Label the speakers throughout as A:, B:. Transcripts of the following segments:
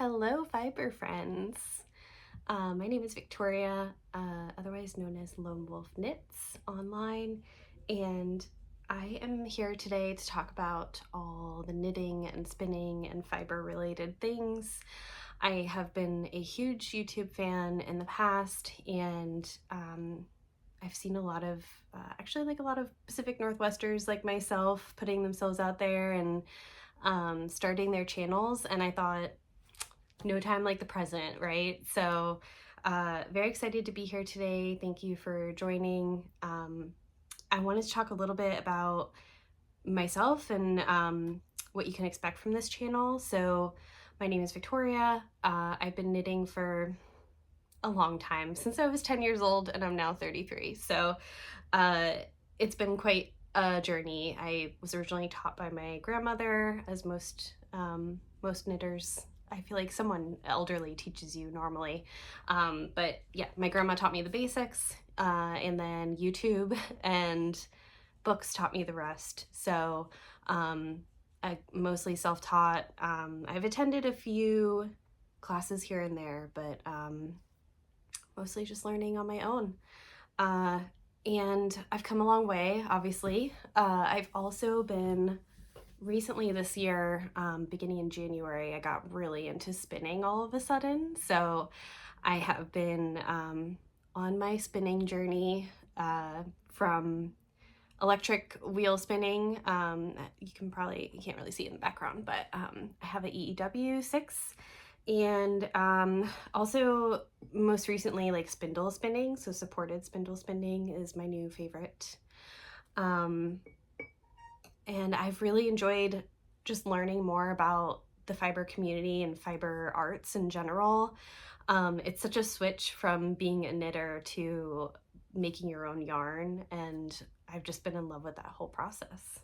A: Hello, fiber friends. My name is Victoria, otherwise known as Lone Wolf Knits online, and I am here today to talk about all the knitting and spinning and fiber related things. I have been a huge YouTube fan in the past, and I've seen a lot of, actually a lot of Pacific Northwesters like myself putting themselves out there and starting their channels, and I thought, no time like the present, right? So very excited to be here today. Thank you for joining. I wanted to talk a little bit about myself and what you can expect from this channel. So my name is Victoria. I've been knitting for a long time, since I was 10 years old, and I'm now 33. So it's been quite a journey. I was originally taught by my grandmother, as most knitters, I feel like someone elderly teaches you normally. But yeah, my grandma taught me the basics, and then YouTube and books taught me the rest. So I mostly self-taught. I've attended a few classes here and there, but mostly just learning on my own. And I've come a long way, obviously. I've also been recently this year, beginning in January, I got really into spinning all of a sudden. So I have been on my spinning journey from electric wheel spinning. You can't really see it in the background, but I have an EEW 6, and also most recently like spindle spinning. So supported spindle spinning is my new favorite. And I've really enjoyed just learning more about the fiber community and fiber arts in general. It's such a switch from being a knitter to making your own yarn, and I've just been in love with that whole process.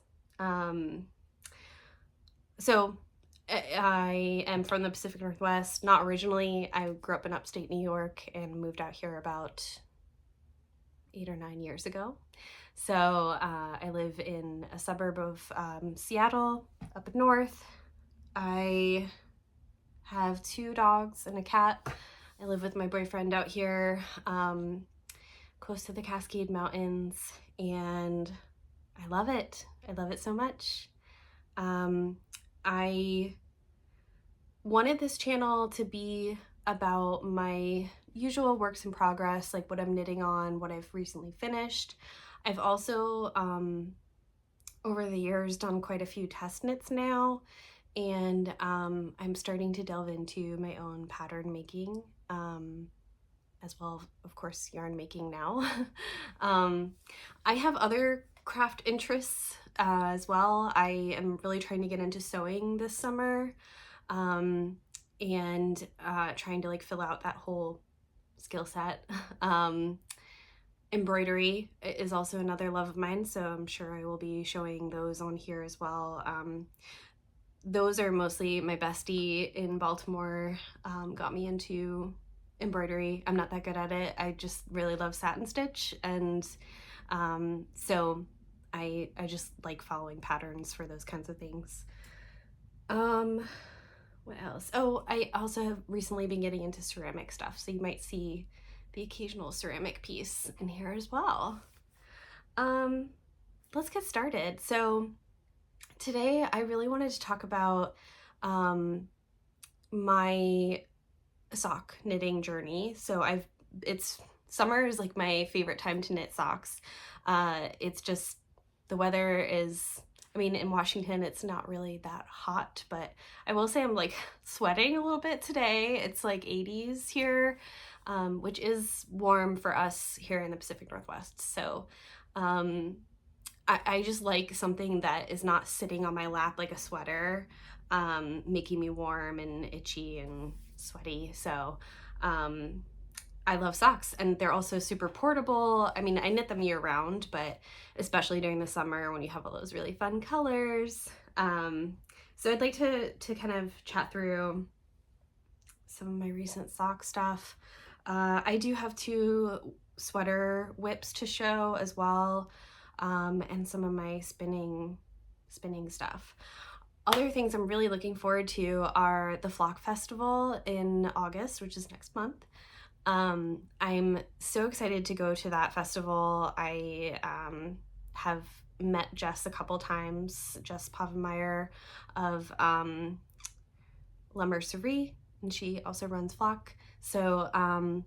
A: So I am from the Pacific Northwest, not originally. I grew up in upstate New York and moved out here about 8 or 9 years ago. So I live in a suburb of Seattle, up north. I have 2 dogs and a cat. I live with my boyfriend out here, close to the Cascade Mountains, and I love it. I love it so much. I wanted this channel to be about my usual works in progress, like what I'm knitting on, what I've recently finished. I've also, over the years, done quite a few test knits now, and I'm starting to delve into my own pattern making, as well, of course, yarn making now. I have other craft interests as well. I am really trying to get into sewing this summer, and trying to fill out that whole skill set. Embroidery is also another love of mine, so I'm sure I will be showing those on here as well. Those are mostly my bestie in Baltimore got me into embroidery. I'm not that good at it. I just really love satin stitch, and so I just like following patterns for those kinds of things. What else? Oh, I also have recently been getting into ceramic stuff, so you might see the occasional ceramic piece in here as well. Let's get started. So today I really wanted to talk about my sock knitting journey. So summer is like my favorite time to knit socks. It's just, the weather is, I mean, in Washington, it's not really that hot, but I will say I'm sweating a little bit today. It's like 80s here, which is warm for us here in the Pacific Northwest. So I just like something that is not sitting on my lap like a sweater, making me warm and itchy and sweaty. So I love socks, and they're also super portable. I mean, I knit them year round, but especially during the summer when you have all those really fun colors. So I'd like to kind of chat through some of my recent sock stuff. I do have 2 sweater whips to show as well, and some of my spinning stuff. other things I'm really looking forward to are the Flock Festival in August, which is next month. I'm so excited to go to that festival. I have met Jess a couple times, Jess Pavenmeyer of La Mercerie, and she also runs Flock. So I'm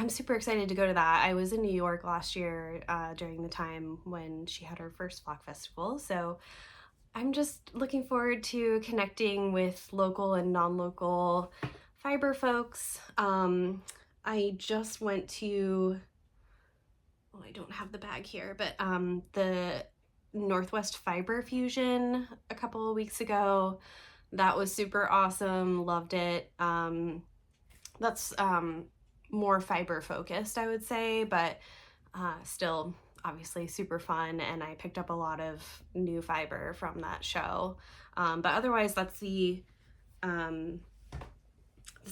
A: super excited to go to that. I was in New York last year during the time when she had her first Flock Festival. So I'm just looking forward to connecting with local and non-local fiber folks. I just went to, well, I don't have the bag here, but the Northwest Fiber Fusion a couple of weeks ago. That was super awesome. Loved it. That's more fiber focused, I would say, but still obviously super fun, and I picked up a lot of new fiber from that show. But otherwise, that's the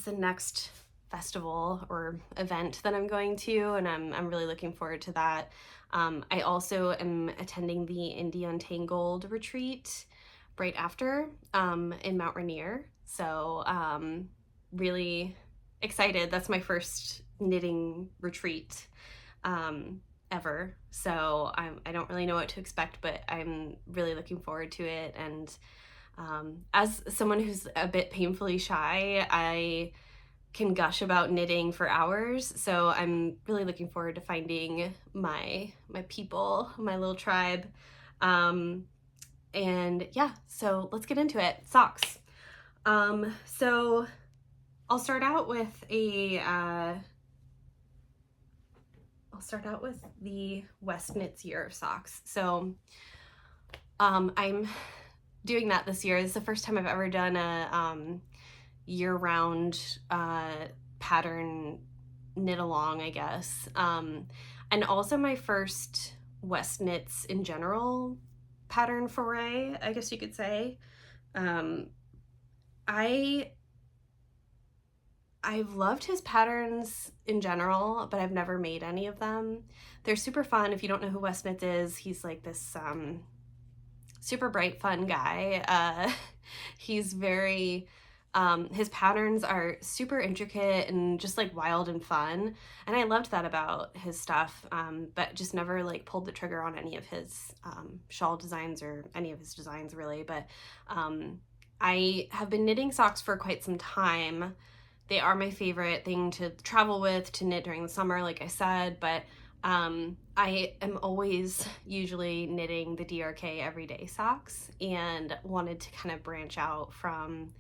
A: next festival or event that I'm going to, and I'm really looking forward to that. I also am attending the Indie Untangled retreat right after in Mount Rainier. So really excited. That's my first knitting retreat ever. So I don't really know what to expect, but I'm really looking forward to it. And as someone who's a bit painfully shy, I can gush about knitting for hours. So I'm really looking forward to finding my people, my little tribe. And yeah, so let's get into it. Socks. So I'll start out with the West Knits Year of Socks. So I'm doing that this year. This is the first time I've ever done a year-round pattern knit along, I guess. And also my first West Knits in general pattern foray, I guess you could say. I've loved his patterns in general, but I've never made any of them. They're super fun. If you don't know who West Knits is, he's like this super bright, fun guy. He's very, his patterns are super intricate and just like wild and fun. And I loved that about his stuff, but just never like pulled the trigger on any of his shawl designs or any of his designs really. But I have been knitting socks for quite some time. They are my favorite thing to travel with, to knit during the summer, like I said, but I am always usually knitting the DRK everyday socks and wanted to kind of branch out from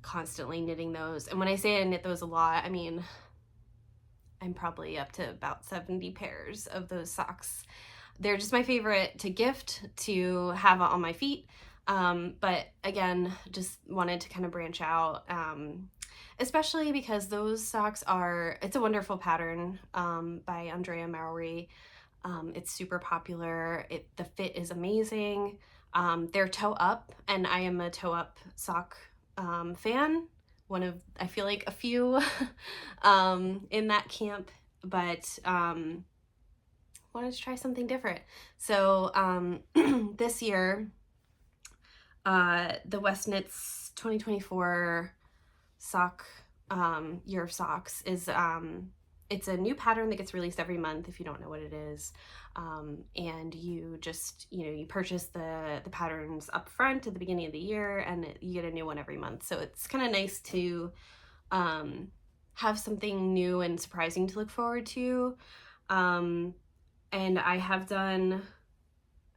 A: constantly knitting those. And when I say I knit those a lot, I mean, I'm probably up to about 70 pairs of those socks. They're just my favorite to gift, to have on my feet. But again, just wanted to kind of branch out, especially because those socks it's a wonderful pattern by Andrea Mowry. It's super popular. The fit is amazing. They're toe up, and I am a toe up sock fan. One of, I feel like, a few in that camp, but wanted to try something different. So this year, the West Knits 2024 sock year of socks is it's a new pattern that gets released every month, if you don't know what it is. And you just, you purchase the patterns up front at the beginning of the year, and you get a new one every month. So it's kind of nice to have something new and surprising to look forward to. And I have done,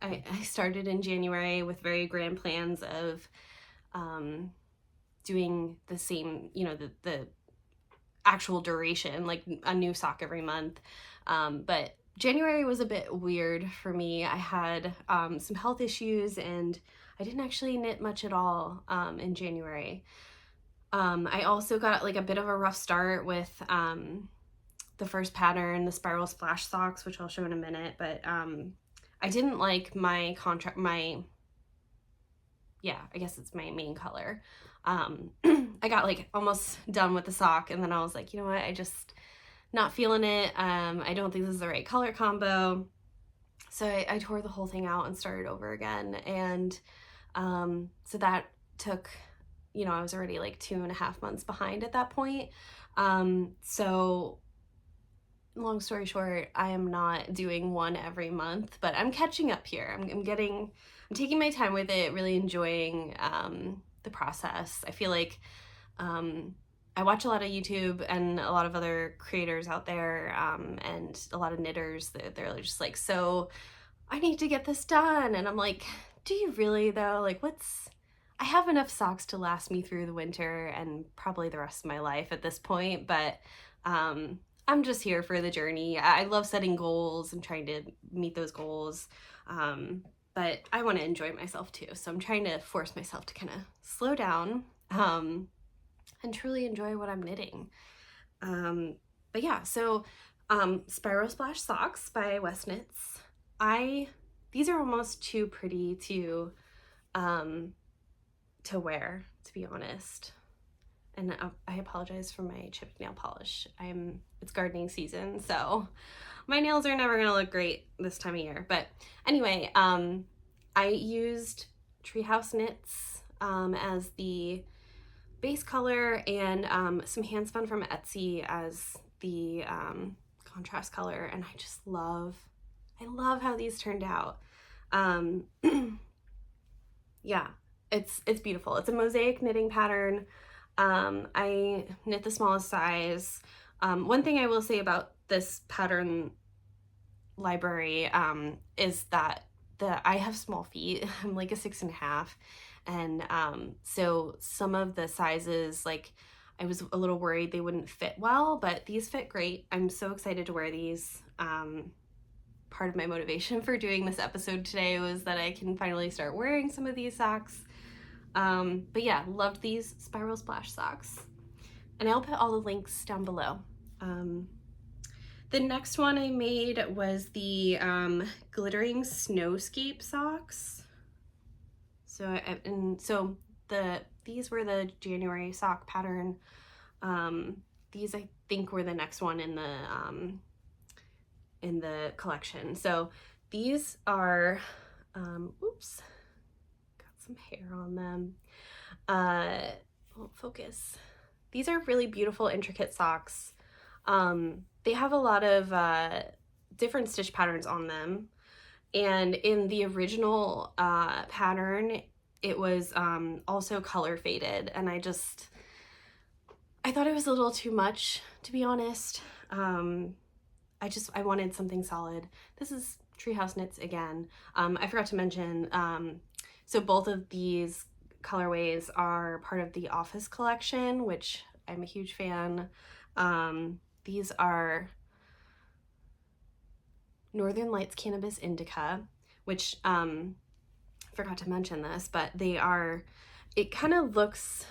A: I started in January with very grand plans of doing the same, the actual duration, like a new sock every month. But January was a bit weird for me. I had some health issues, and I didn't actually knit much at all in January. I also got like a bit of a rough start with the first pattern, the spiral splash socks, which I'll show in a minute, but I didn't like my contract, I guess it's my main color. I got like almost done with the sock, and then I was like, you know what, I just not feeling it. I don't think this is the right color combo. So I tore the whole thing out and started over again. And so that took, you know, I was already like 2.5 months behind at that point. So long story short, I am not doing one every month, but I'm catching up here. I'm taking my time with it, really enjoying the process. I feel like I watch a lot of YouTube and a lot of other creators out there, and a lot of knitters that they're just like, so I need to get this done. And I'm like, do you really though? Like, I have enough socks to last me through the winter and probably the rest of my life at this point, but I'm just here for the journey. I love setting goals and trying to meet those goals. But I want to enjoy myself too. So I'm trying to force myself to kind of slow down, and truly enjoy what I'm knitting. But yeah, so Spiral Splash socks by West Knits. These are almost too pretty to wear, to be honest. And I apologize for my chipped nail polish. It's gardening season, so my nails are never gonna look great this time of year. But anyway, I used Treehouse knits as the base color, and some handspun from Etsy as the contrast color, and I love how these turned out. Yeah, it's beautiful. It's a mosaic knitting pattern. I knit the smallest size. One thing I will say about this pattern library is that I have small feet. I'm like a 6.5, and so some of the sizes, like, I was a little worried they wouldn't fit well, but these fit great. I'm so excited to wear these. Part of my motivation for doing this episode today was that I can finally start wearing some of these socks. But yeah, loved these Spiral Splash socks. And I'll put all the links down below. The next one I made was the glittering snowscape socks. So these were the January sock pattern. These I think were the next one in the collection. So these are, oops, got some hair on them. Won't focus. These are really beautiful, intricate socks. They have a lot of different stitch patterns on them. And in the original pattern, it was also color faded. And I thought it was a little too much, to be honest. I wanted something solid. This is Treehouse Knits again. I forgot to mention, so both of these colorways are part of the Office collection, which I'm a huge fan. These are Northern Lights Cannabis Indica, which, forgot to mention this, but it kind of looks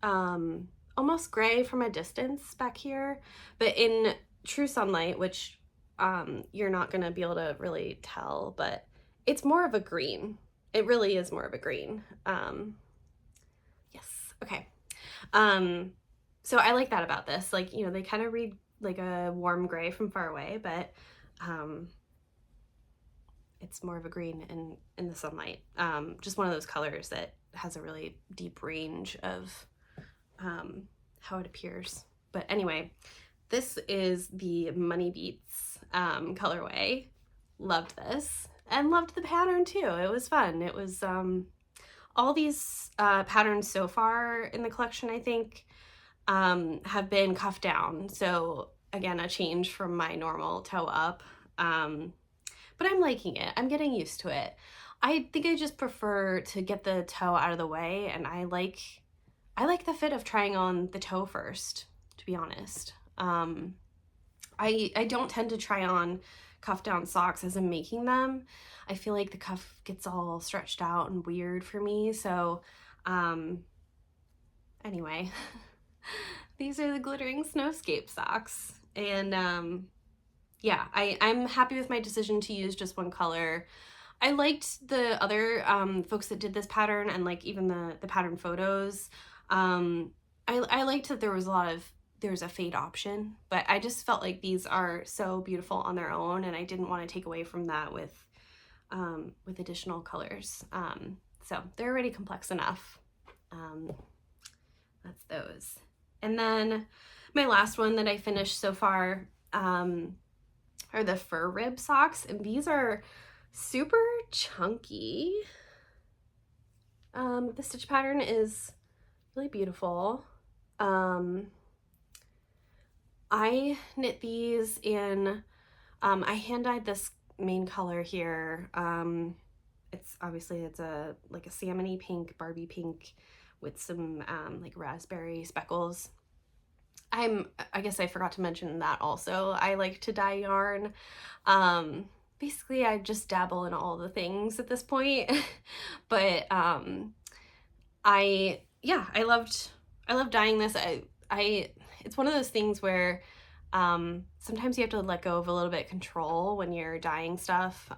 A: almost gray from a distance back here, but in true sunlight, which you're not gonna be able to really tell, but it's more of a green. It really is more of a green. Yes, okay. So I like that about this. Like, you know, they kind of read like a warm gray from far away, but it's more of a green in the sunlight. Just one of those colors that has a really deep range of how it appears. But anyway, this is the Money Beats colorway. Loved this and loved the pattern too. It was fun. It was all these patterns so far in the collection, I think, have been cuffed down. So again, a change from my normal toe up. But I'm liking it. I'm getting used to it. I think I just prefer to get the toe out of the way, and I like the fit of trying on the toe first, to be honest. I don't tend to try on cuff down socks as I'm making them. I feel like the cuff gets all stretched out and weird for me. So anyway, these are the glittering snowscape socks. And yeah, I'm happy with my decision to use just one color. I liked the other folks that did this pattern, and like even the pattern photos. I liked that there's a fade option, but I just felt like these are so beautiful on their own, and I didn't want to take away from that with additional colors. So they're already complex enough. That's those. And then my last one that I finished so far are the fur rib socks, and these are super chunky. The stitch pattern is really beautiful. I knit these in, I hand dyed this main color here. It's like a salmony pink, Barbie pink with some like raspberry speckles. I guess I forgot to mention that also. I like to dye yarn. Basically I just dabble in all the things at this point. But I love dyeing this. It's one of those things where sometimes you have to let go of a little bit of control when you're dyeing stuff.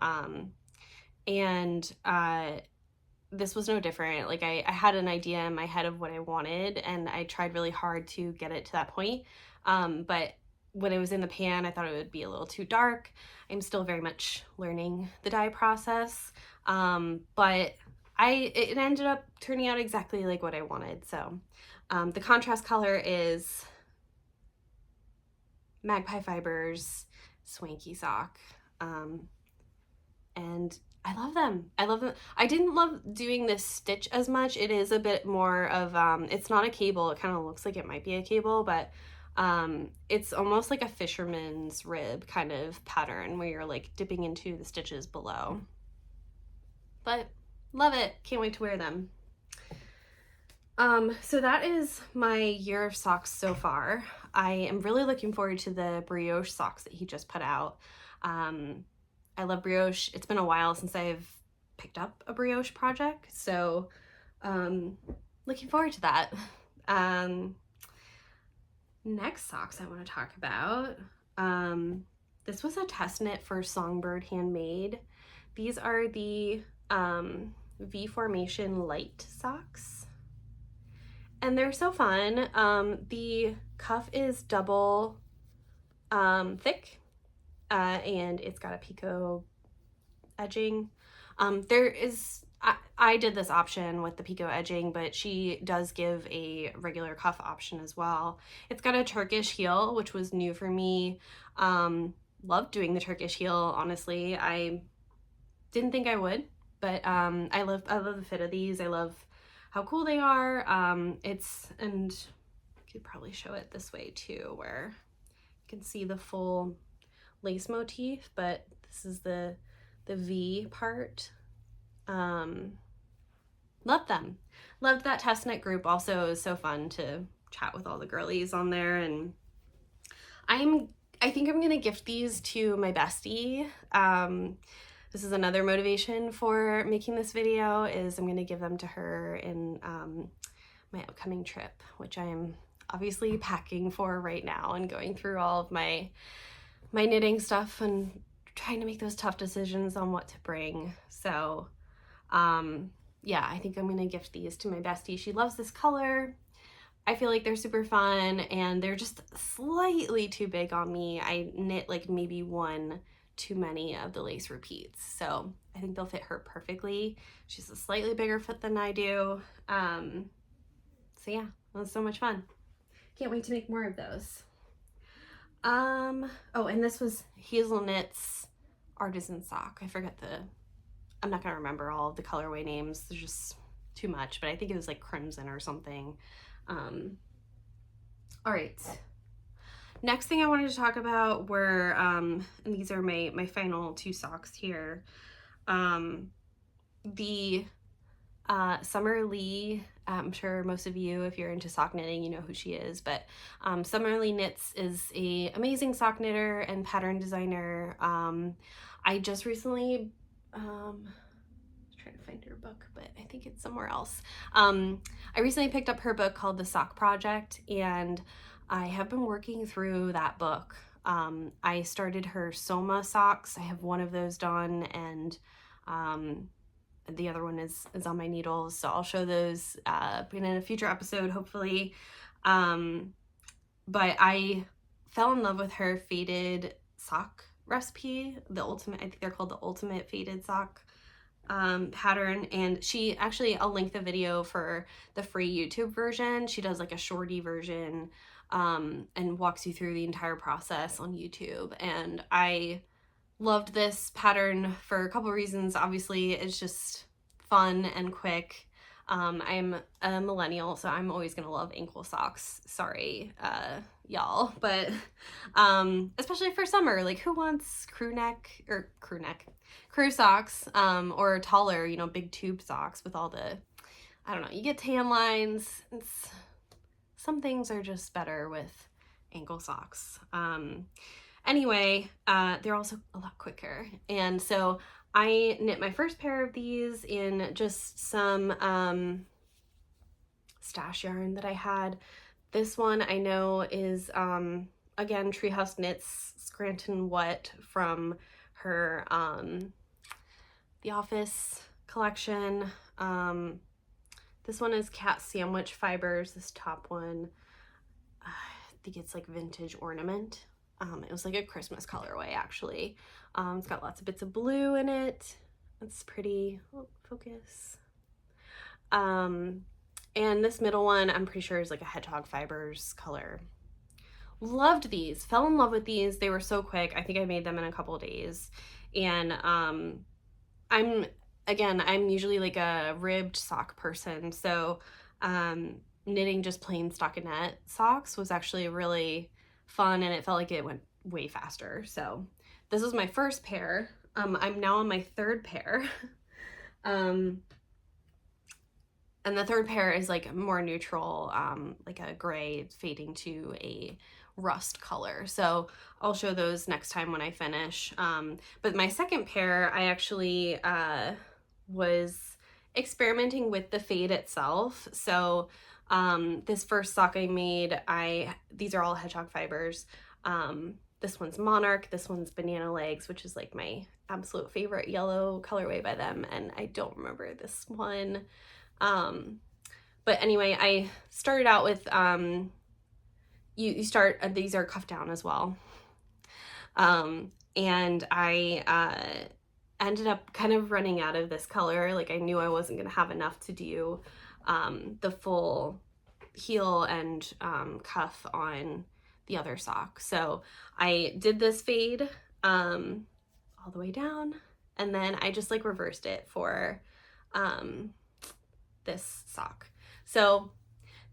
A: This was no different. Like I had an idea in my head of what I wanted, and I tried really hard to get it to that point. But when it was in the pan, I thought it would be a little too dark. I'm still very much learning the dye process. But it ended up turning out exactly like what I wanted. So the contrast color is Magpie Fibers Swanky Sock. And I love them. I love them. I didn't love doing this stitch as much. It is a bit more of, it's not a cable. It kind of looks like it might be a cable, but it's almost like a fisherman's rib kind of pattern where you're like dipping into the stitches below. But love it. Can't wait to wear them. So that is my year of socks so far. I am really looking forward to the brioche socks that he just put out. I love brioche. It's been a while since I've picked up a brioche project, so looking forward to that. Next socks I want to talk about. This was a test knit for Songbird Handmade. These are the V formation light socks, and they're so fun. The cuff is double thick. And it's got a picot edging. I did this option with the picot edging, but she does give a regular cuff option as well. It's got a Turkish heel, which was new for me. Loved doing the Turkish heel, honestly. I didn't think I would, but I love the fit of these. I love how cool they are. And I could probably show it this way too, where you can see the full lace motif, but this is the V part. Love them. Loved that test knit group. Also, it was so fun to chat with all the girlies on there, and I think I'm gonna gift these to my bestie. This is another motivation for making this video, is I'm gonna give them to her in my upcoming trip, which I am obviously packing for right now and going through all of my knitting stuff and trying to make those tough decisions on what to bring. So yeah, I think I'm gonna gift these to my bestie. She loves this color. I feel like they're super fun, and they're just slightly too big on me. I knit like maybe one too many of the lace repeats, so I think they'll fit her perfectly. She's a slightly bigger foot than I do. So yeah, it was so much fun. Can't wait to make more of those. Oh, and this was Hazel Knit's artisan sock. I'm not gonna remember all of the colorway names. There's just too much, but I think it was like crimson or something. All right. Next thing I wanted to talk about were, and these are my final two socks here. The Summer Lee, I'm sure most of you, if you're into sock knitting, you know who she is, but Summer Lee Knits is an amazing sock knitter and pattern designer. I just recently, trying to find her book, but I think it's somewhere else. I recently picked up her book called The Sock Project, and I have been working through that book. I started her Soma socks. I have one of those done, and the other one is on my needles, so I'll show those in a future episode, hopefully. But I fell in love with her faded sock recipe, the ultimate, I think they're called the ultimate faded sock pattern, and she actually, I'll link the video for the free YouTube version. She does like a shorty version and walks you through the entire process on YouTube, and I loved this pattern for a couple reasons. Obviously, it's just fun and quick. I'm a millennial, so I'm always gonna love ankle socks. Sorry, y'all, but especially for summer, like who wants crew socks, or taller, you know, big tube socks with all the, I don't know, you get tan lines. Some things are just better with ankle socks. Anyway, they're also a lot quicker. And so I knit my first pair of these in just some stash yarn that I had. This one I know is, again, Treehouse Knits Scranton What from her The Office collection. This one is Cat Sandwich Fibers, this top one. I think it's like vintage ornament. It was like a Christmas colorway, actually. It's got lots of bits of blue in it. It's pretty. Oh, focus. And this middle one, I'm pretty sure is like a Hedgehog Fibers color. Loved these. Fell in love with these. They were so quick. I think I made them in a couple of days. And I'm usually like a ribbed sock person. So knitting just plain stockinette socks was actually really fun, and it felt like it went way faster. So this was my first pair. I'm now on my third pair. And the third pair is like more neutral, like a gray fading to a rust color. So I'll show those next time when I finish. But my second pair, I actually was experimenting with the fade itself. So this first sock I made, these are all Hedgehog Fibers. This one's Monarch, this one's Banana Legs, which is like my absolute favorite yellow colorway by them, and I don't remember this one. But anyway, I started out with, these are cuffed down as well. And I ended up kind of running out of this color. Like I knew I wasn't gonna have enough to do the full heel and cuff on the other sock. So I did this fade all the way down, and then I just like reversed it for this sock. So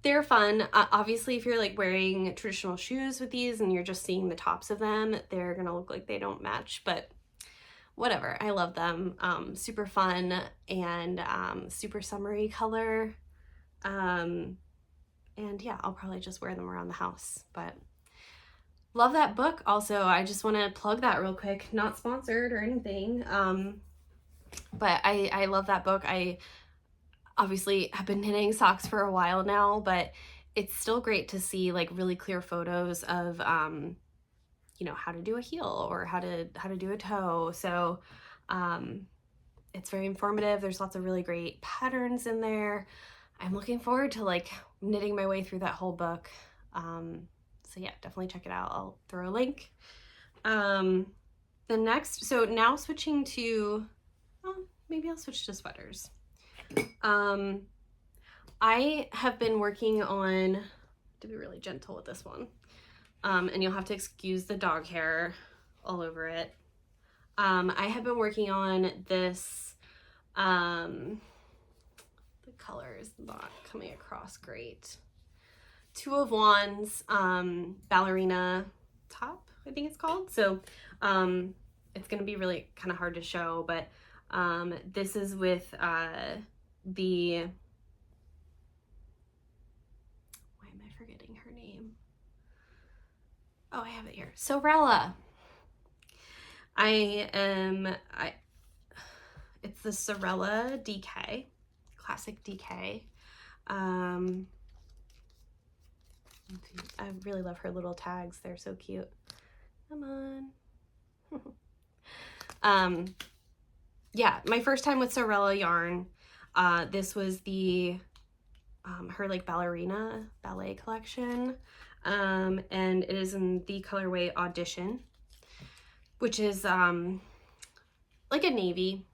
A: they're fun. Obviously, if you're like wearing traditional shoes with these and you're just seeing the tops of them, they're gonna look like they don't match, but whatever. I love them. Super fun and super summery color. And yeah, I'll probably just wear them around the house, but love that book. Also, I just want to plug that real quick, not sponsored or anything. But I love that book. I obviously have been knitting socks for a while now, but it's still great to see like really clear photos of, you know, how to do a heel or how to do a toe. So, it's very informative. There's lots of really great patterns in there. I'm looking forward to like knitting my way through that whole book. So yeah, definitely check it out. I'll throw a link. The next, so now switching to, maybe I'll switch to sweaters. I have been working on, to be really gentle with this one, and you'll have to excuse the dog hair all over it. I have been working on this, the color is not coming across great. Two of Wands ballerina top, I think it's called. So it's gonna be really kind of hard to show, but this is with why am I forgetting her name? Oh, I have it here. Sewrella. It's the Sewrella DK, classic DK. I really love her little tags. They're so cute. Come on. Yeah, my first time with Sewrella yarn. This was the her like ballerina ballet collection, and it is in the colorway Audition, which is like a navy.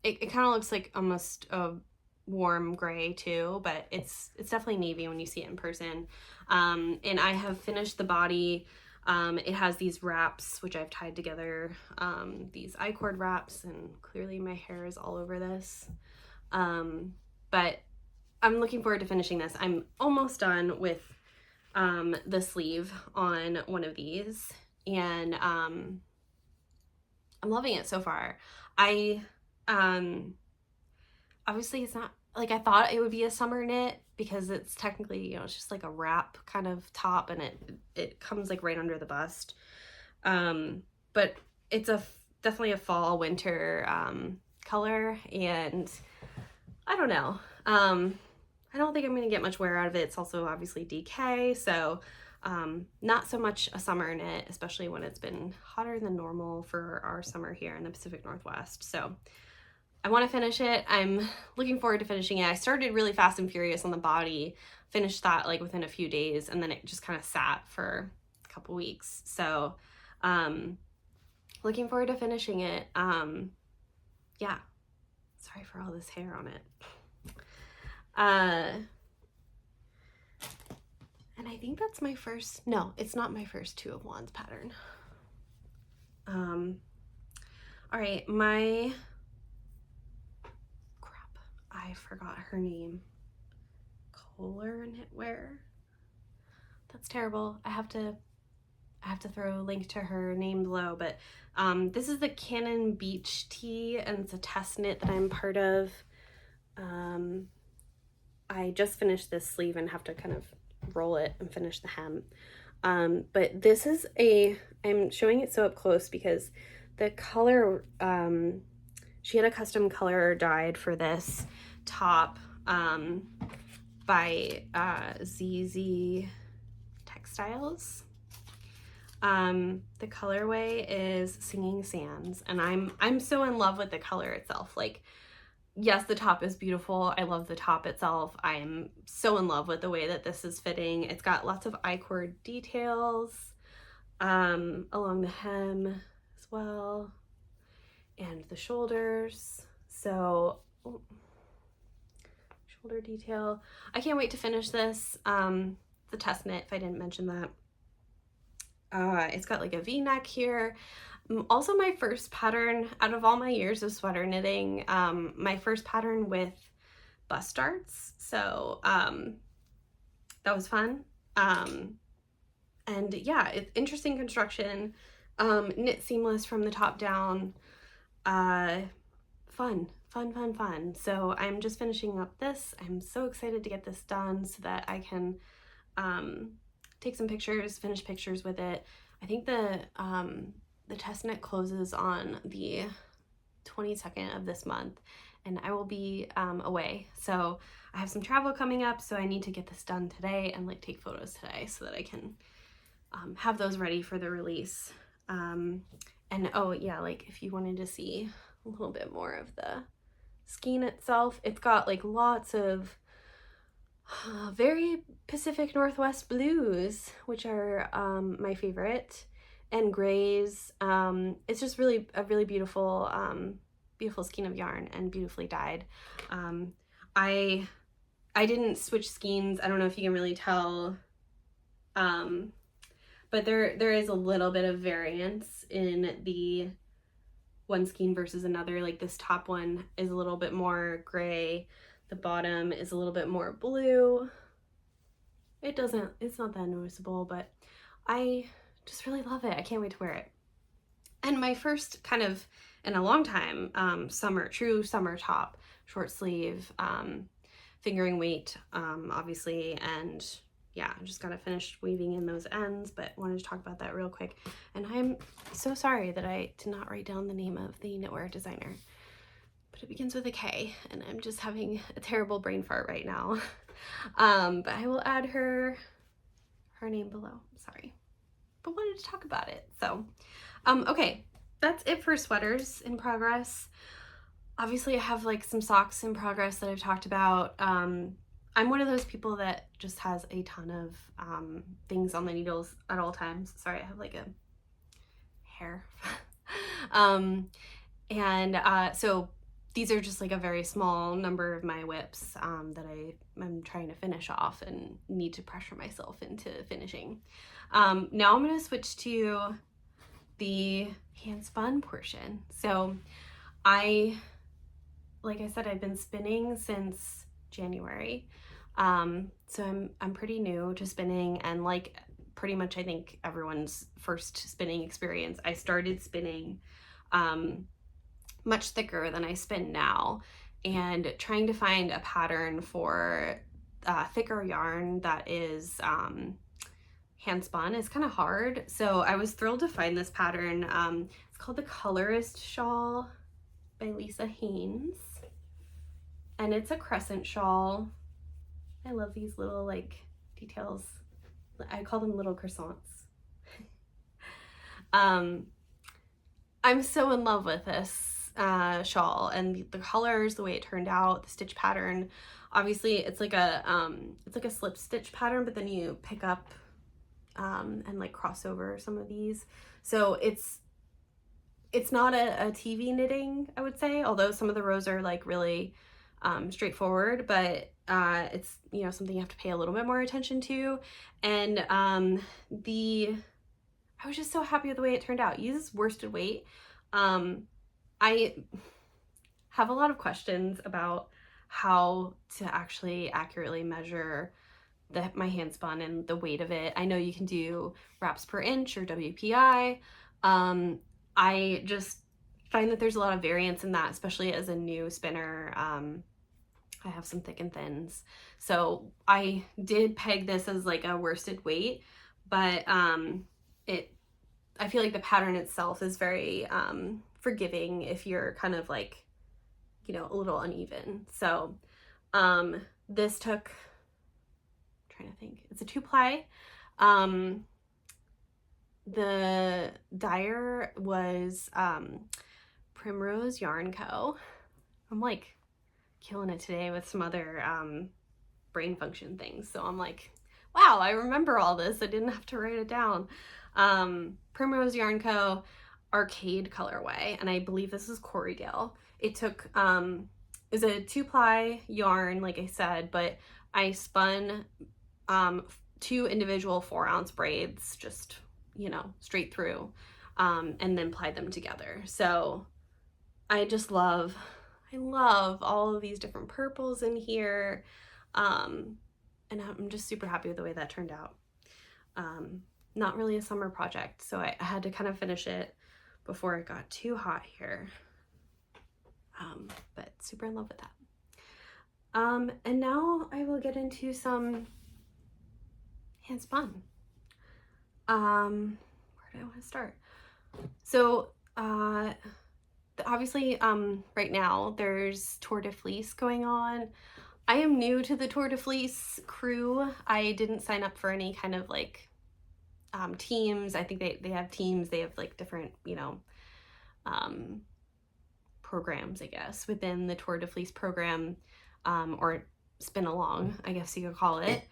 A: it kind of looks like almost a warm gray too, but it's definitely navy when you see it in person. And I have finished the body. It has these wraps, which I've tied together, these I-cord wraps, and clearly my hair is all over this. But I'm looking forward to finishing this. I'm almost done with the sleeve on one of these, and I'm loving it so far. Obviously it's not like I thought it would be a summer knit, because it's technically, you know, it's just like a wrap kind of top, and it comes like right under the bust. But it's definitely a fall winter color, and I don't know. I don't think I'm gonna get much wear out of it. It's also obviously DK, so not so much a summer knit, especially when it's been hotter than normal for our summer here in the Pacific Northwest. So I want to finish it. I'm looking forward to finishing it. I started really fast and furious on the body, finished that like within a few days, and then it just kind of sat for a couple weeks. So looking forward to finishing it. Yeah, sorry for all this hair on it. And I think that's my first, no, it's not my first Two of Wands pattern. All right, I forgot her name. Kohler Knitwear. That's terrible. I have to throw a link to her name below, but this is the Cannon Beach tee, and it's a test knit that I'm part of. I just finished this sleeve and have to kind of roll it and finish the hem. But this is I'm showing it so up close because the color, she had a custom color dyed for this top by ZeeZeeTextiles. The colorway is Singing Sands, and I'm so in love with the color itself. Like, yes, the top is beautiful. I love the top itself. I am so in love with the way that this is fitting. It's got lots of I-cord details along the hem as well, and the shoulders. So shoulder detail. I can't wait to finish this. The test knit, if I didn't mention that. It's got like a V-neck here. Also my first pattern out of all my years of sweater knitting, my first pattern with bust darts. So that was fun. And yeah, it's interesting construction, knit seamless from the top down, fun. So I'm just finishing up this. I'm so excited to get this done so that I can take some pictures, finish pictures with it. I think the test knit closes on the 22nd of this month, and I will be away. So I have some travel coming up, so I need to get this done today and like take photos today so that I can have those ready for the release. And oh yeah, like if you wanted to see a little bit more of the skein itself, it's got like lots of very Pacific Northwest blues, which are my favorite, and grays. It's just really a really beautiful beautiful skein of yarn and beautifully dyed. I didn't switch skeins. I don't know if you can really tell, but there is a little bit of variance in the one skein versus another. Like this top one is a little bit more gray, the bottom is a little bit more blue. It's not that noticeable, but I just really love it. I can't wait to wear it. And my first kind of, in a long time, true summer top, short sleeve, fingering weight, obviously, and yeah, I just gotta finish weaving in those ends, but wanted to talk about that real quick. And I'm so sorry that I did not write down the name of the knitwear designer, but it begins with a K, and I'm just having a terrible brain fart right now. But I will add her name below, sorry, but wanted to talk about it. So, okay, that's it for sweaters in progress. Obviously I have like some socks in progress that I've talked about. I'm one of those people that just has a ton of things on the needles at all times. Sorry, I have like a hair. And so these are just like a very small number of my whips that I'm trying to finish off and need to pressure myself into finishing. Now I'm going to switch to the hand spun portion. So like I said, I've been spinning since January. So I'm pretty new to spinning, and like pretty much I think everyone's first spinning experience, I started spinning much thicker than I spin now, and trying to find a pattern for thicker yarn that is hand spun is kind of hard. So I was thrilled to find this pattern. It's called the Colorist Shawl by Lisa Haynes, and it's a crescent shawl. I love these little like details. I call them little croissants. I'm so in love with this shawl, and the colors, the way it turned out, the stitch pattern. Obviously it's like a slip stitch pattern, but then you pick up and like cross over some of these. So it's not a TV knitting, I would say, although some of the rows are like really straightforward, but it's, you know, something you have to pay a little bit more attention to. And I was just so happy with the way it turned out. It uses worsted weight. I have a lot of questions about how to actually accurately measure my hand spun and the weight of it. I know you can do wraps per inch or WPI. I just find that there's a lot of variance in that, especially as a new spinner. I have some thick and thins. So I did peg this as like a worsted weight, but I feel like the pattern itself is very forgiving if you're kind of like, you know, a little uneven. So this took, I'm trying to think, it's a 2-ply. The dyer was Primrose Yarn Co. I'm like killing it today with some other brain function things. So I'm like, wow, I remember all this. I didn't have to write it down. Primrose Yarn Co. Arcade colorway, and I believe this is Corriedale. It took is a 2-ply yarn, like I said, but I spun 2 individual 4-ounce braids, just, you know, straight through, and then plied them together. So I just love all of these different purples in here, and I'm just super happy with the way that turned out. Not really a summer project, so I had to kind of finish it before it got too hot here, but super in love with that. And now I will get into some hand spun. Where do I want to start? So obviously right now there's Tour de Fleece going on. I am new to the Tour de Fleece crew. I didn't sign up for any kind of like teams. I think they have teams, they have like different, you know, programs, I guess, within the Tour de Fleece program, or spin along, I guess you could call it.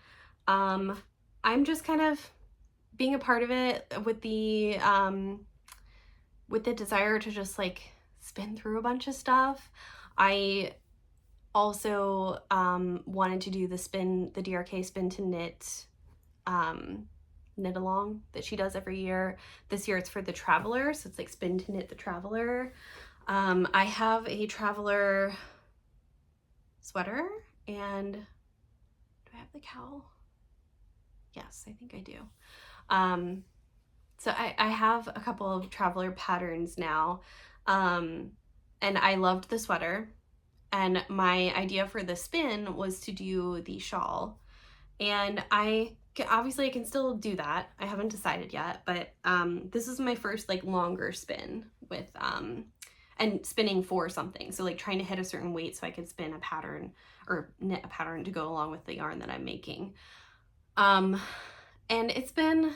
A: I'm just kind of being a part of it with the desire to just like spin through a bunch of stuff. I also wanted to do the DRK spin to knit knit along that she does every year. This year it's for the Traveler, so it's like spin to knit the Traveler. I have a Traveler sweater, and do I have the cowl? Yes, I think I do. So I have a couple of Traveler patterns now, and I loved the sweater, and my idea for the spin was to do the shawl, and obviously I can still do that. I haven't decided yet, but this is my first like longer spin with and spinning for something. So like trying to hit a certain weight so I could spin a pattern or knit a pattern to go along with the yarn that I'm making. And it's been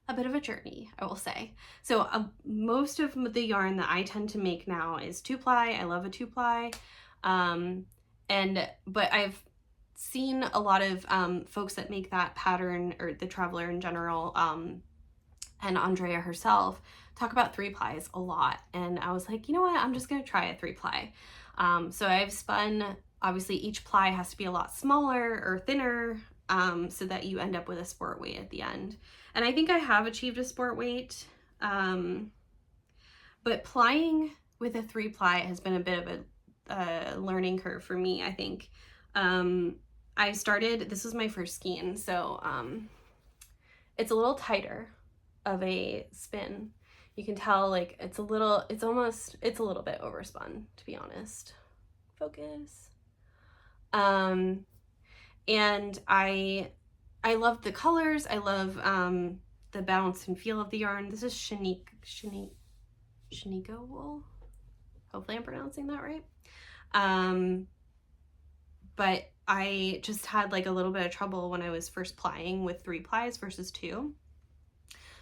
A: a bit of a journey, I will say. So most of the yarn that I tend to make now is 2-ply. I love a 2-ply. But I've seen a lot of folks that make that pattern, or the Traveler in general, and Andrea herself, talk about 3-plies a lot, and I was like, you know what, I'm just gonna try a 3-ply. So I've spun, obviously each ply has to be a lot smaller or thinner, so that you end up with a sport weight at the end. And I think I have achieved a sport weight, but plying with a 3-ply has been a bit of a learning curve for me, I think. I started, this was my first skein, so it's a little tighter of a spin. You can tell, like, it's a little bit overspun, to be honest. Focus. And I love the colors. I love the bounce and feel of the yarn. This is Shiniko wool. Hopefully I'm pronouncing that right. But I just had like a little bit of trouble when I was first plying with 3-plies versus 2.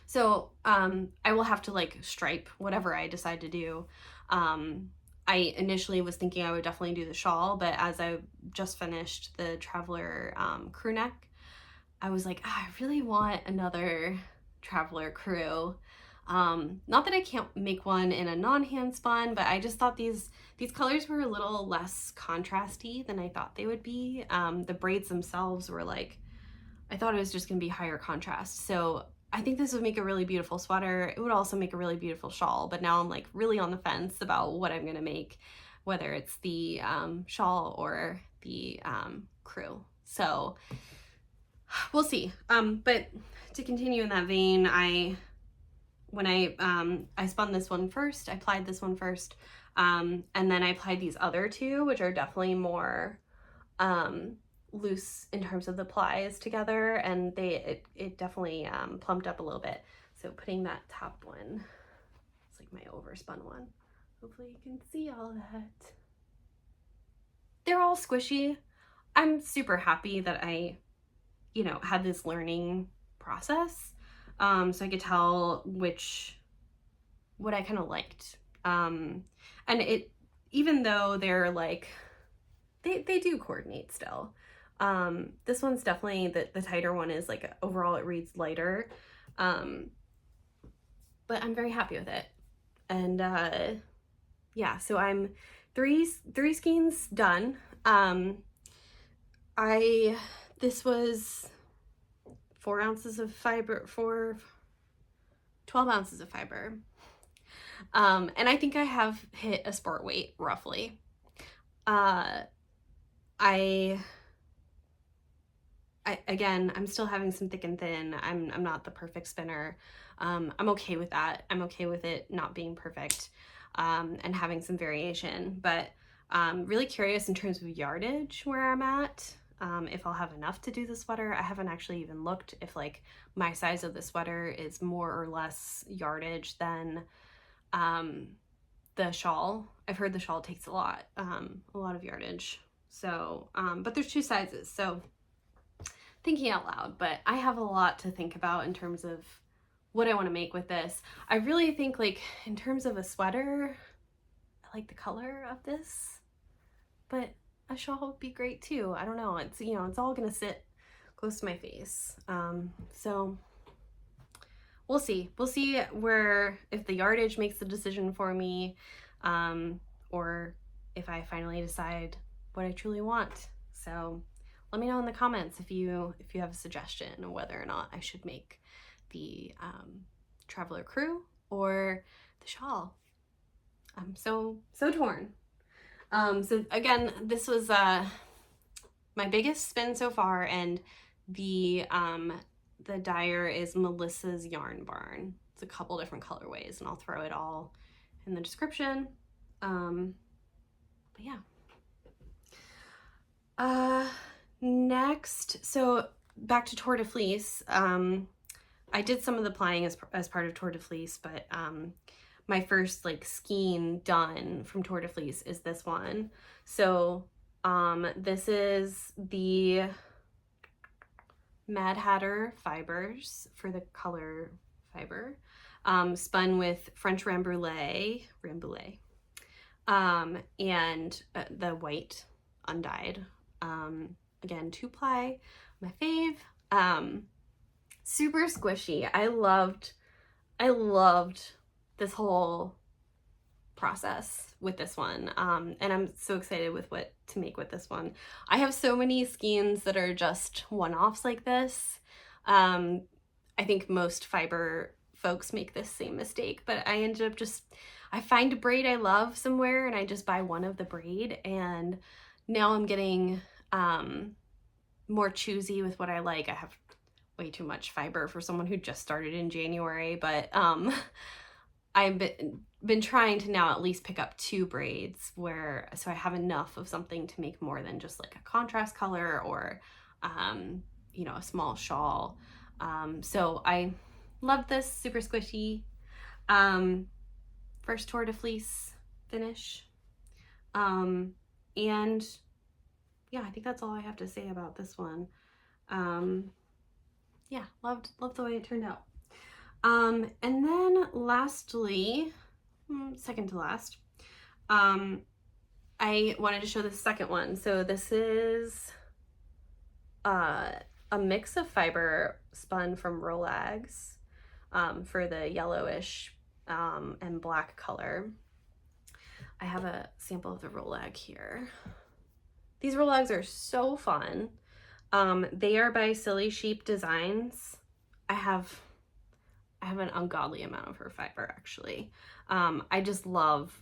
A: So I will have to like stripe whatever I decide to do. I initially was thinking I would definitely do the shawl, but as I just finished the Traveler crew neck, I was like, I really want another Traveler crew. Not that I can't make one in a non-hand spun, but I just thought these colors were a little less contrasty than I thought they would be. The braids themselves were like, I thought it was just gonna be higher contrast. So I think this would make a really beautiful sweater. It would also make a really beautiful shawl, but now I'm like really on the fence about what I'm gonna make, whether it's the shawl or the crew. So we'll see. But to continue in that vein, when I spun this one first, I plied this one first, and then I plied these other two, which are definitely more loose in terms of the plies together, and it definitely plumped up a little bit. So putting that top one, it's like my overspun one. Hopefully you can see all that. They're all squishy. I'm super happy that I, had this learning process. So I could tell what I kind of liked. And even though they're like, they do coordinate still. This one's definitely, the tighter one is like, overall it reads lighter. But I'm very happy with it. And yeah, so I'm three skeins done. This was 4 ounces of fiber, 12 ounces of fiber. And I think I have hit a sport weight roughly. Again, I'm still having some thick and thin. I'm not the perfect spinner. I'm okay with that. I'm okay with it not being perfect, and having some variation, but really curious in terms of yardage where I'm at. If I'll have enough to do the sweater. I haven't actually even looked if like my size of the sweater is more or less yardage than the shawl. I've heard the shawl takes a lot of yardage. So, but there's 2 sizes, so thinking out loud, but I have a lot to think about in terms of what I want to make with this. I really think, like, in terms of a sweater, I like the color of this, but a shawl would be great too. I don't know. It's, it's all gonna sit close to my face. So we'll see. We'll see if the yardage makes the decision for me, or if I finally decide what I truly want. So let me know in the comments if you have a suggestion of whether or not I should make the Traveler crew or the shawl. I'm so torn. So again, this was my biggest spin so far, and the dyer is Melissa's Yarn Barn. It's a couple different colorways, and I'll throw it all in the description. But yeah. Next, so back to Tour de Fleece. I did some of the plying as part of Tour de Fleece, but my first like skein done from Tour de Fleece is this one. So this is the Mad Hatter Fibres for the color fiber, spun with French Rambouillet, and the white undyed. Again, 2-ply, my fave. Super squishy. I loved this whole process with this one, and I'm so excited with what to make with this one. I have so many skeins that are just one-offs like this. I think most fiber folks make this same mistake, but I ended up just, I find a braid I love somewhere and I just buy one of the braid, and now I'm getting more choosy with what I like. I have way too much fiber for someone who just started in January, but I've been trying to now at least pick up 2 braids so I have enough of something to make more than just like a contrast color or you know, a small shawl. So I love this, super squishy. First Tour de Fleece finish. And yeah, I think that's all I have to say about this one. Yeah, loved the way it turned out. And then lastly, second to last, I wanted to show the second one. So this is a mix of fiber spun from Rolags for the yellowish and black color. I have a sample of the Rolag here. These Rolags are so fun. They are by Silly Sheep Designs. I have an ungodly amount of her fiber, actually. I just love,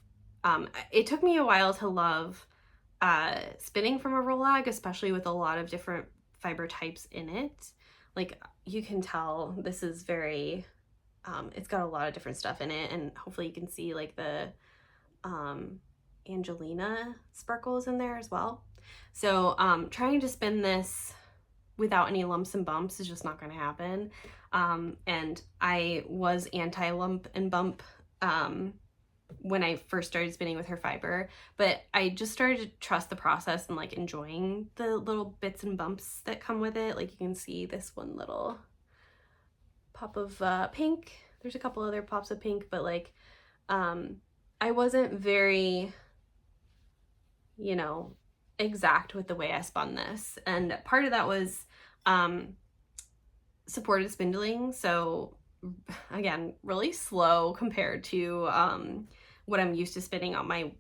A: it took me a while to love spinning from a Rolag, especially with a lot of different fiber types in it. Like, you can tell this is very, it's got a lot of different stuff in it, and hopefully you can see like the Angelina sparkles in there as well. So trying to spin this without any lumps and bumps is just not going to happen. And I was anti-lump and bump when I first started spinning with her fiber, but I just started to trust the process and like enjoying the little bits and bumps that come with it. Like, you can see this one little pop of pink. There's a couple other pops of pink, but like I wasn't very, you know, exact with the way I spun this, and part of that was supported spindling. So again, really slow compared to what I'm used to spinning on my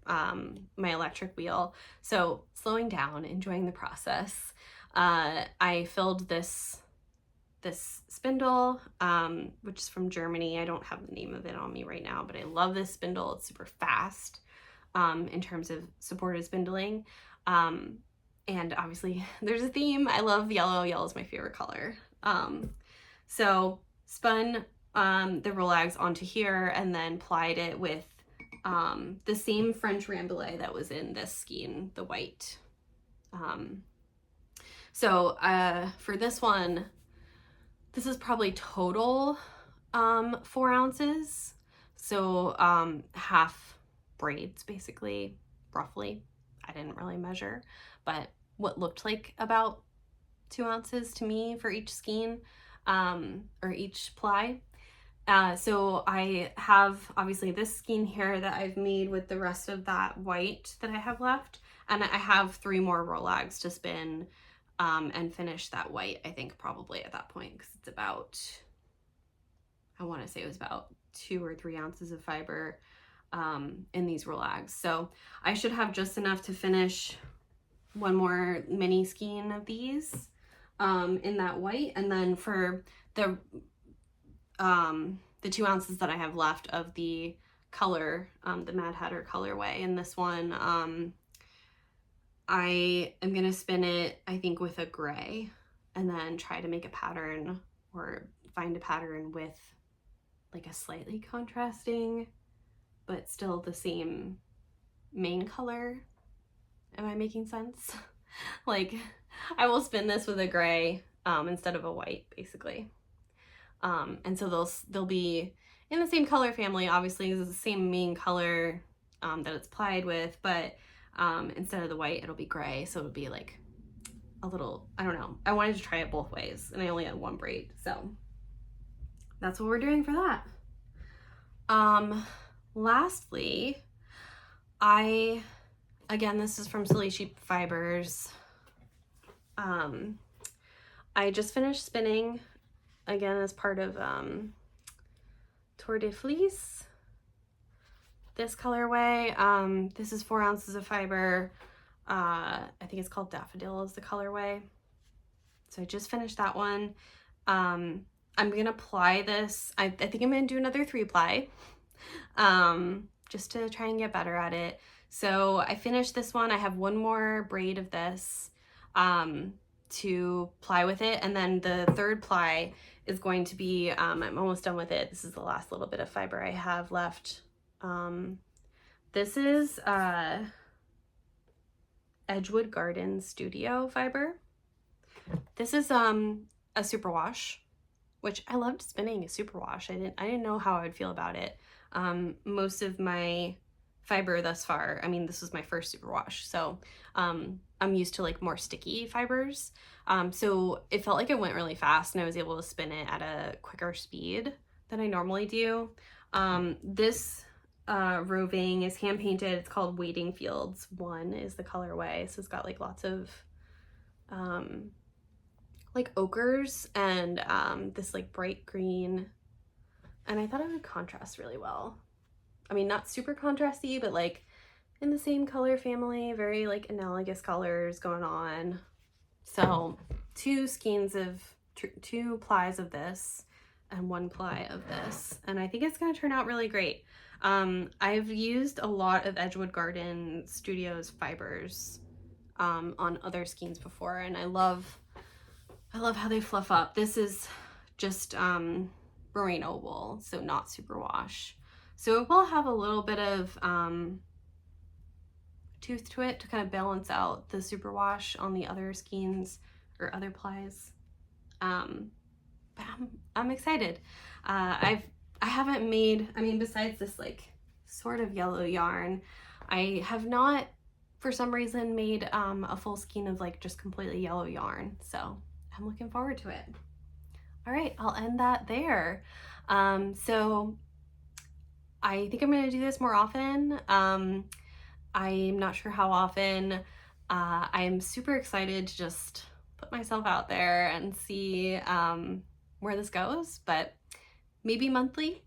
A: my electric wheel. So slowing down, enjoying the process. I filled this spindle, which is from Germany. I don't have the name of it on me right now, but I love this spindle. It's super fast in terms of supported spindling. And obviously there's a theme. I love yellow. Yellow is my favorite color. So spun the Rolags onto here and then plied it with the same French Rambouillet that was in this skein, the white. So for this one, this is probably total 4 ounces. So half braids, basically, roughly. I didn't really measure, but what looked like about 2 ounces to me for each skein or each ply. So I have obviously this skein here that I've made with the rest of that white that I have left, and I have 3 more Rolags to spin and finish that white, I think, probably at that point, because it's about, I want to say it was about 2 or 3 ounces of fiber in these Rolags. So I should have just enough to finish one more mini skein of these in that white, and then for the 2 ounces that I have left of the color, the Mad Hatter colorway in this one, I am gonna spin it, I think, with a gray, and then try to make a pattern or find a pattern with like a slightly contrasting but still the same main color. Am I making sense? Like, I will spin this with a gray instead of a white, basically. And so they'll be in the same color family. Obviously, it's the same main color that it's plied with, but instead of the white, it'll be gray. So it'll be like a little, I don't know. I wanted to try it both ways, and I only had 1 braid. So that's what we're doing for that. Lastly, again, this is from Silly Sheep Fibers. I just finished spinning, again, as part of Tour de Fleece. this colorway. This is 4 ounces of fiber. I think it's called Daffodil is the colorway. So I just finished that one. I'm gonna ply this. I think I'm gonna do another 3-ply, just to try and get better at it. So I finished this one. I have one more braid of this to ply with it, and then the 3rd ply is going to be, I'm almost done with it. This is the last little bit of fiber I have left. This is Edgewood Garden Studio fiber. This is a superwash, which I loved spinning a superwash. I didn't know how I would feel about it. Most of my fiber thus far, I mean, this was my first superwash, so I'm used to like more sticky fibers. So it felt like it went really fast and I was able to spin it at a quicker speed than I normally do. This roving is hand painted. It's called Waiting Fields 1 is the colorway. So it's got like lots of like ochres and this like bright green, and I thought it would contrast really well. I mean, not super contrasty, but like in the same color family, very like analogous colors going on. So 2 skeins of 2 plies of this and 1 ply of this, and I think it's going to turn out really great. I've used a lot of Edgewood Garden Studios fibers on other skeins before, and I love how they fluff up. This is just merino wool, so not superwash. So it will have a little bit of tooth to it to kind of balance out the superwash on the other skeins or other plies. But I'm excited. I haven't made, I mean, besides this like sort of yellow yarn, I have not for some reason made a full skein of like just completely yellow yarn. So I'm looking forward to it. All right, I'll end that there. So I think I'm going to do this more often. I'm not sure how often. I'm super excited to just put myself out there and see where this goes, but maybe monthly.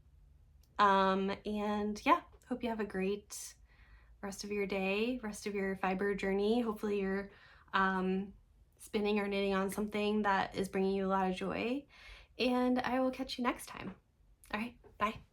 A: And yeah, hope you have a great rest of your day, rest of your fiber journey. Hopefully you're spinning or knitting on something that is bringing you a lot of joy, and I will catch you next time. All right, bye.